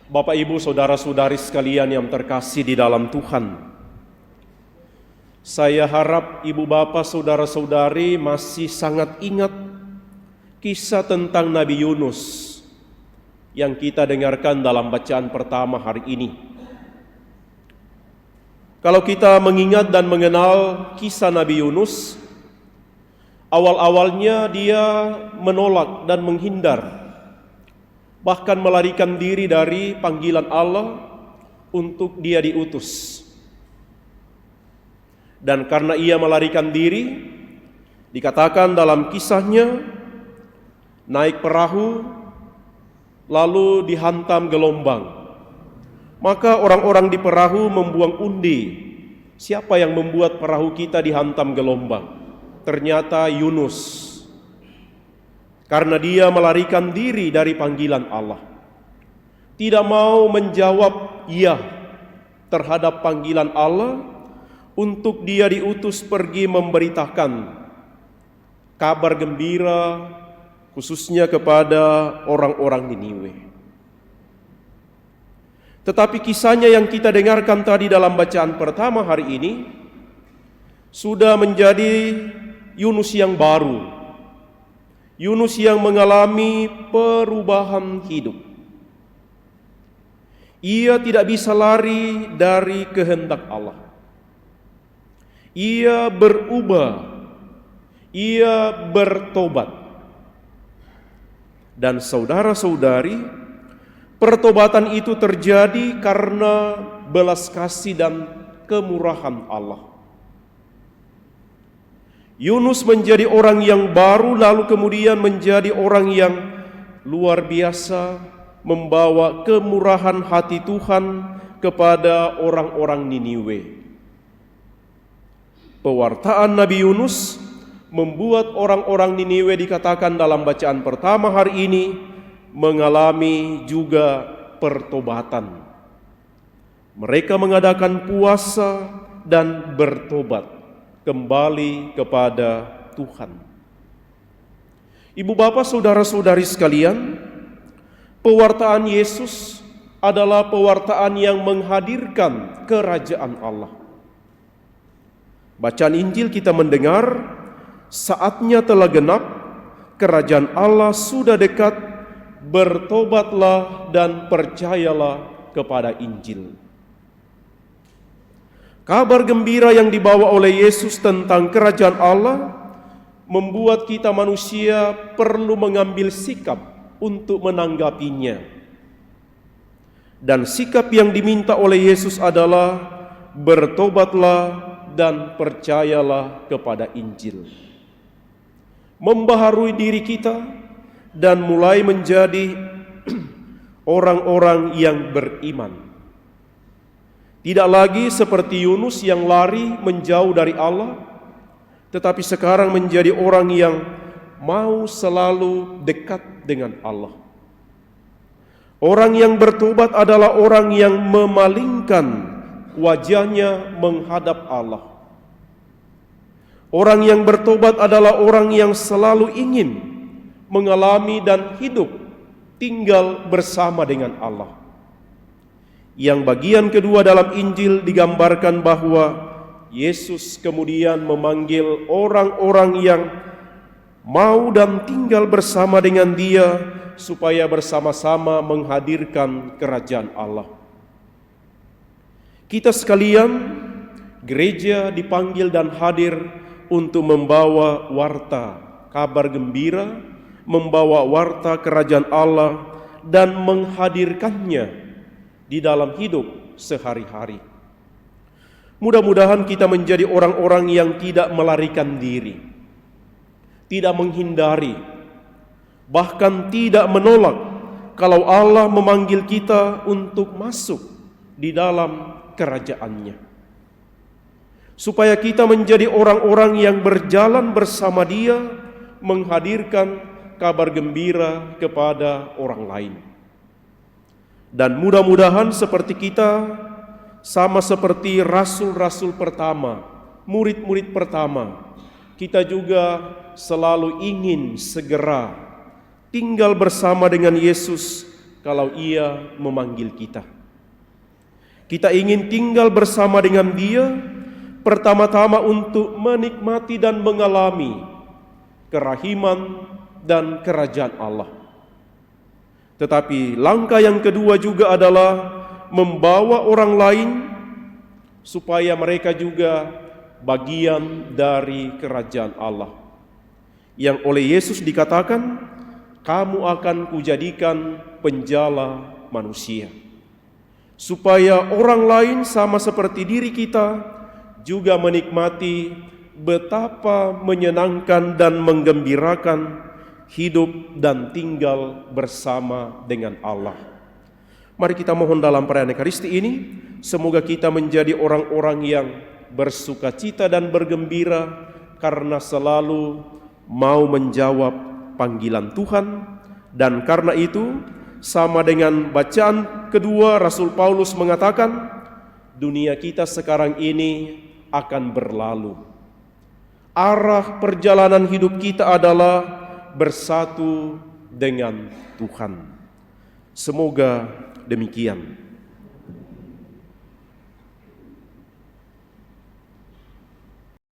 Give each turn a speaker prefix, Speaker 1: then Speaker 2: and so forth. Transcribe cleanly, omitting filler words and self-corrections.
Speaker 1: Bapak, Ibu, saudara-saudari sekalian yang terkasih di dalam Tuhan, saya harap Ibu, Bapak, saudara-saudari masih sangat ingat kisah tentang Nabi Yunus yang kita dengarkan dalam bacaan pertama hari ini. Kalau kita mengingat dan mengenal kisah Nabi Yunus, awal-awalnya dia menolak dan menghindar, bahkan melarikan diri dari panggilan Allah untuk dia diutus. Dan karena ia melarikan diri, dikatakan dalam kisahnya, naik perahu lalu dihantam gelombang. Maka orang-orang di perahu membuang undi, siapa yang membuat perahu kita dihantam gelombang? Ternyata Yunus. Karena dia melarikan diri dari panggilan Allah, tidak mau menjawab iya terhadap panggilan Allah untuk dia diutus pergi memberitakan kabar gembira khususnya kepada orang-orang Niniwe. Tetapi kisahnya yang kita dengarkan tadi dalam bacaan pertama hari ini sudah menjadi Yunus yang baru, Yunus yang mengalami perubahan hidup. Ia tidak bisa lari dari kehendak Allah. Ia berubah, ia bertobat. Dan saudara-saudari, pertobatan itu terjadi karena belas kasih dan kemurahan Allah. Yunus menjadi orang yang baru, lalu kemudian menjadi orang yang luar biasa, membawa kemurahan hati Tuhan kepada orang-orang Niniwe. Pewartaan Nabi Yunus membuat orang-orang Niniwe, dikatakan dalam bacaan pertama hari ini, mengalami juga pertobatan. Mereka mengadakan puasa dan bertobat kembali kepada Tuhan. Ibu, Bapak, saudara-saudari sekalian, pewartaan Yesus adalah pewartaan yang menghadirkan kerajaan Allah. Bacaan Injil kita mendengar, saatnya telah genap, kerajaan Allah sudah dekat, bertobatlah dan percayalah kepada Injil. Kabar gembira yang dibawa oleh Yesus tentang kerajaan Allah membuat kita manusia perlu mengambil sikap untuk menanggapinya. Dan sikap yang diminta oleh Yesus adalah bertobatlah dan percayalah kepada Injil. Membaharui diri kita dan mulai menjadi orang-orang yang beriman. Tidak lagi seperti Yunus yang lari menjauh dari Allah, tetapi sekarang menjadi orang yang mau selalu dekat dengan Allah. Orang yang bertobat adalah orang yang memalingkan wajahnya menghadap Allah. Orang yang bertobat adalah orang yang selalu ingin mengalami dan hidup tinggal bersama dengan Allah. Yang bagian kedua dalam Injil digambarkan bahwa Yesus kemudian memanggil orang-orang yang mau dan tinggal bersama dengan Dia supaya bersama-sama menghadirkan kerajaan Allah. Kita sekalian, gereja dipanggil dan hadir untuk membawa warta kabar gembira, membawa warta kerajaan Allah dan menghadirkannya di dalam hidup sehari-hari. Mudah-mudahan kita menjadi orang-orang yang tidak melarikan diri, tidak menghindari, bahkan tidak menolak kalau Allah memanggil kita untuk masuk di dalam kerajaannya. Supaya kita menjadi orang-orang yang berjalan bersama Dia, menghadirkan kabar gembira kepada orang lain. Dan mudah-mudahan seperti kita, sama seperti rasul-rasul pertama, murid-murid pertama, kita juga selalu ingin segera tinggal bersama dengan Yesus kalau Ia memanggil kita. Kita ingin tinggal bersama dengan Dia, pertama-tama untuk menikmati dan mengalami kerahiman dan kerajaan Allah. Tetapi langkah yang kedua juga adalah membawa orang lain supaya mereka juga bagian dari kerajaan Allah. Yang oleh Yesus dikatakan, kamu akan kujadikan penjala manusia. Supaya orang lain sama seperti diri kita juga menikmati betapa menyenangkan dan menggembirakan hidup dan tinggal bersama dengan Allah. Mari kita mohon dalam perayaan Ekaristi ini, semoga kita menjadi orang-orang yang bersukacita dan bergembira karena selalu mau menjawab panggilan Tuhan. Dan karena itu, sama dengan bacaan kedua, Rasul Paulus mengatakan, dunia kita sekarang ini akan berlalu. Arah perjalanan hidup kita adalah bersatu dengan Tuhan. Semoga demikian.